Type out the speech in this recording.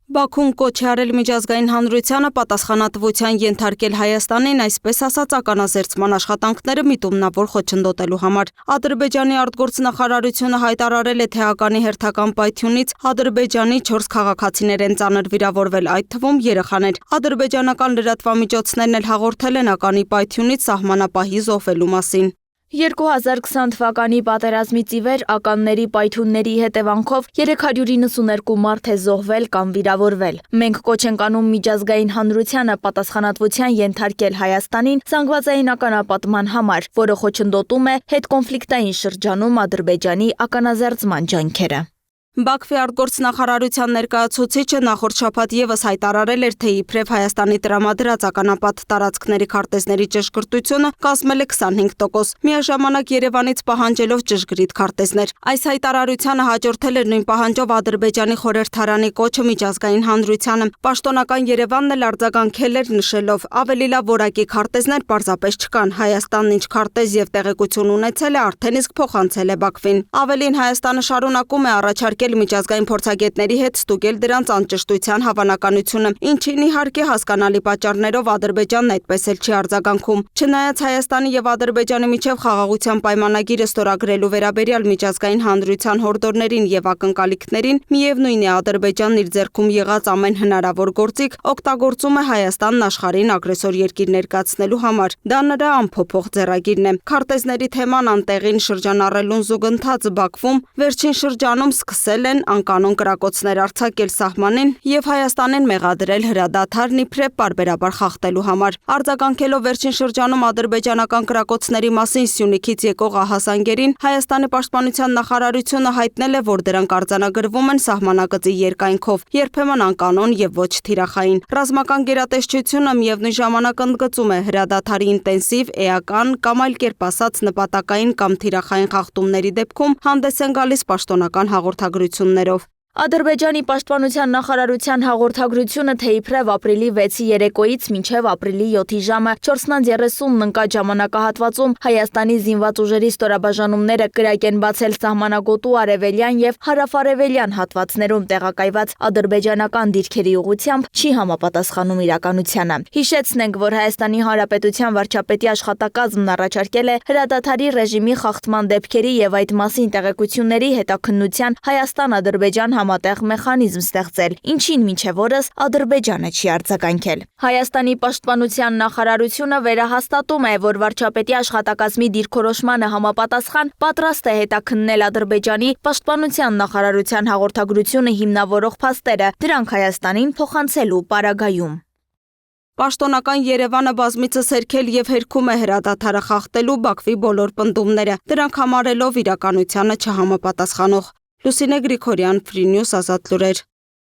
Բաքուն կոչ է արել միջազգային հանրությանը պատասխանատվության ենթարկել Հայաստանին, այսպես ասած ականազերծման աշխատանքները միտումնավոր խոչընդոտելու համար։ Ադրբեջանի արտգործնախարարությունը հայտարարել է, թե ականի հերթական պայթյունից Ադրբեջանի 4 քաղաքացիներ են ծանր վիրավորվել, այդ թվում երեխաներ։ Ադրբեջանական լրատվամիջոցներն էլ հաղորդել են ականի պայթյունից սահմանապահի զոհվելու մասին։ 2020 թվականի պատերազմից ի վեր ականների պայթյունների հետևանքով 392 մարդ է զոհվել կամ վիրավորվել։ Մենք կոչ ենք անում միջազգային հանրությանը պատասխանատվության ենթարկել Հայաստանին զանգվածային ականապատման համար, որը խոչընդոտում է հետկոնֆլիկտային շրջանում Ադրբեջանի ականազերծման ջանքերը։ Բաքվի արտգործնախարարության ներկայացուցիչը նախորդ շաբաթ ևս հայտարարել էր, թե իբրև Հայաստանի տրամադրած ականապատ տարածքների քարտեզների ճշգրտությունը կազմել է 25%, միաժամանակ Երևանից պահանջելով ճշգրիտ քարտեզներ։ Այս հայտարարությանը հաջորդել էր նույն պահանջով Ադրբեջանի խորհրդարանի կոչը միջազգային հանրությանը։ Պաշտոնական Երևանն էլ արձագանքել էր նշելով, ավելի լավ որակի քարտեզներ պարզապես չկան, Հայաստանն ինչ քարտեզ եւ տեղեկություն ունեցել է, արդեն իսկ փոխանցել է Բաքվին։ Ավելին, Հայաստանը շարունակում է առաջարկել միջազգային փորձագետների հետ ստուգել դրանց անճշտության հավանականությունը, ինչին իհարկե հասկանալի պատճառներով Ադրբեջանն այդպես էլ չի արձագանքում։ Չնայած Հայաստանի եւ Ադրբեջանի միջև խաղաղության պայմանագիրը ստորագրելու վերաբերյալ միջազգային հանրության հորդորներին եւ ակնկալիքներին, միևնույն է Ադրբեջանն իր ձեռքում եղած ամեն հնարավոր գործիք օգտագործում է Հայաստանն աշխարհին ագրեսոր երկիր ներկայացնելու համար։ Դա նրա անփոփոխ ձեռագիրն է։ Քարտեզների թեման անտեղին շրջանառելուն զուգընթաց Բաքվում վերջին շրջանում սկսել են անկանոն կրակոցներ արձակել սահմանին եւ Հայաստանին մեղադրել հրադադարն իբրև պարբերաբար խախտելու համար։ Արձագանքելով վերջին շրջանում ադրբեջանական կրակոցների մասին Սյունիքից եկող ահազանգերին, Հայաստանի պաշտպանության նախարարությունը հայտնել է, որ դրանք արձանագրվում են սահմանակցի երկայնքով, երբեմն անկանոն եւ ոչ թիրախային։ Ռազմական գերատեսչությունը միևնույն ժամանակ ընդգծում է հրադադարի ինտենսիվ, էական կամ այլ կերպ ասած նպատակային կամ թիրախային խախտումների դեպքում հանդես են գալիս պաշտոնական հաղորդագրություններով։ Ադրբեջանի պաշտպանության նախարարության հաղորդագրությունը, թե իբրև ապրիլի 6-ի երեկոյից մինչև ապրիլի 7-ի ժամը 4:30 ընկած ժամանակահատվածում Հայաստանի զինված ուժերի ստորաբաժանումները կրակ են բացել սահմանագոտու արևելյան եւ հարավարևելյան հատվածներում տեղակայված ադրբեջանական դիրքերի ուղղությամբ, չի համապատասխանում իրականությանը։ Հիշեցնենք, որ Հայաստանի Հանրապետության վարչապետի աշխատակազմն առաջարկել է հրադադարի ռեժիմի խախտման դեպքերի եւ այդ մասին տեղեկությունների հետաքննության Հայաստան-Ադրբեջան համատեղ մեխանիզմ ստեղծել, ինչին մինչև օրս Ադրբեջանը չի արձագանքել։ Հայաստանի պաշտպանության նախարարությունը վերահաստատում է, որ վարչապետի աշխատակազմի դիրքորոշմանը համապատասխան պատրաստ է հետաքննել Ադրբեջանի պաշտպանության նախարարության հաղորդագրությունը հիմնավորող փաստերը, դրանք Հայաստանին փոխանցելու պարագայում։ Պաշտոնական Երևանը բազմիցս հերքել եւ հերքում է հրադադարը խախտելու Բաքվի բոլոր պնդումները, դրանք համարելով իրականությանը չհամապատասխանող։ Լուսինե Գրիգորյան, Free News, Ազատ լուրեր։